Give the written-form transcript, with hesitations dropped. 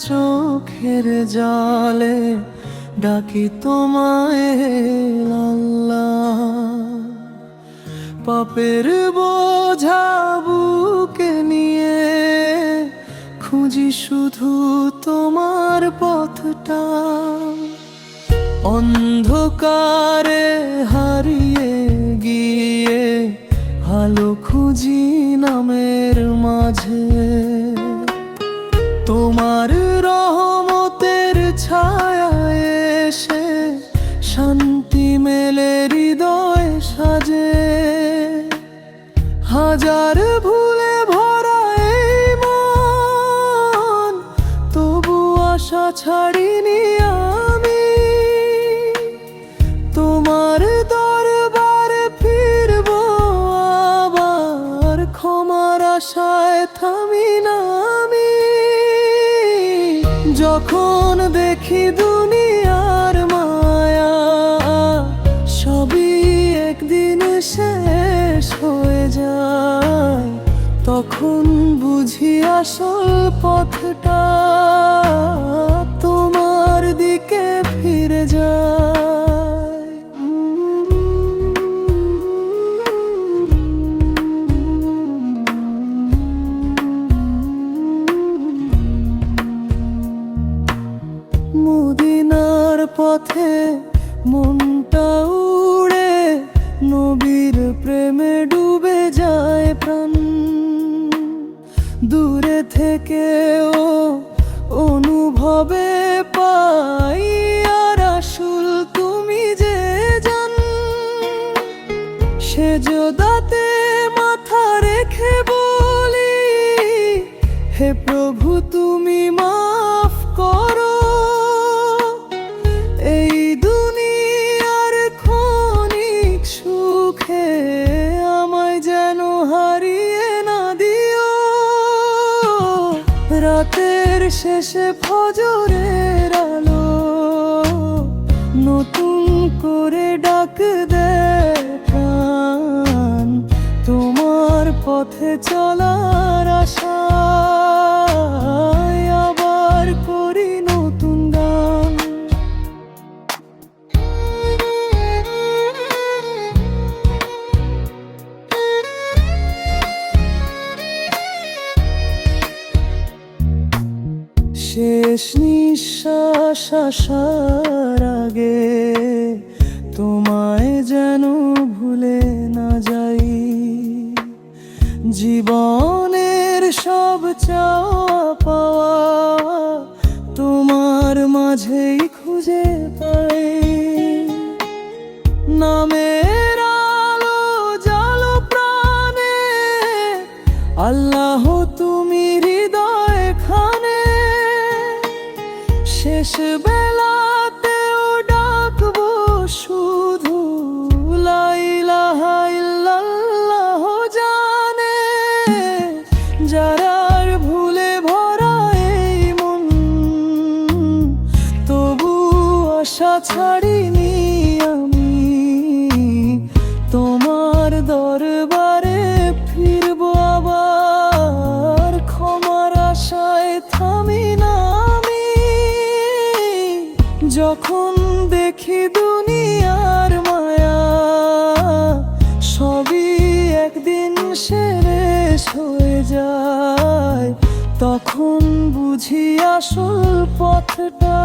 চোখের জলে ডাকি তোমায় আল্লাহ। পাপের বোঝা বুকে নিয়ে খুঁজি শুধু তোমার পথটা, অন্ধকারে হারিয়ে গিয়ে আলো খুঁজি নামের মাঝে। তোমার রহমতের ছায়ায় এসে শান্তি মেলে হৃদয় সাজে। হাজার ভুলে ভরা এই মন, তবু আশা ছাড়িনি আমি। তোমার দরবারে ফিরব আবার, ক্ষমার আশায় থামি না আমি। যখন দেখি দুনিয়ার মায়া সবই একদিন শেষ হয়ে যায়, তখন বুঝি আসল পথটা তোমার দিকে ফিরে যায়। মদিনার পথে মনটা উড়ে, নবীর প্রেমে ডুবে যায় প্রাণ। দূরে থেকেও অনুভবে পাই আর আসল তুমি যে জান। সেজদাতে মাথা রেখে বলি, হে প্রভু তুমি মাফ করো। এই দুনিয়ার ক্ষণিক সুখে আমায় যেন হারিয়ে না দিও। রাতের শেষে ফজরের আলো নতুন করে ডাক দেয় প্রাণ। তোমার পথে চলার আশায় আবার করি নতুন গান। শেষ নিঃশ্বাস আসার আগে তোমায় যেন ভুলে না যাই। জীবনের সব চাওয়া পাওয়া তোমার মাঝেই খুঁজে পাই। নামের আলো জালো প্রাণে, আল্লাহ তুমি হৃদয় খানে। শেষ বেলাতেও ডাকবো শুধু লা ইলাহা ইল্লাল্লাহ জানে। যারার ভুলে ভরা এই মন, তবু আশা ছাড়িনি আমি। তোমার দরবারে ফিরব আবার, ক্ষমার আশায় থামি না আমি। যখন দেখি দুনিয়ার মায়া সবই একদিন শেষ হয়ে যায়, তখন বুঝি আসল পথটা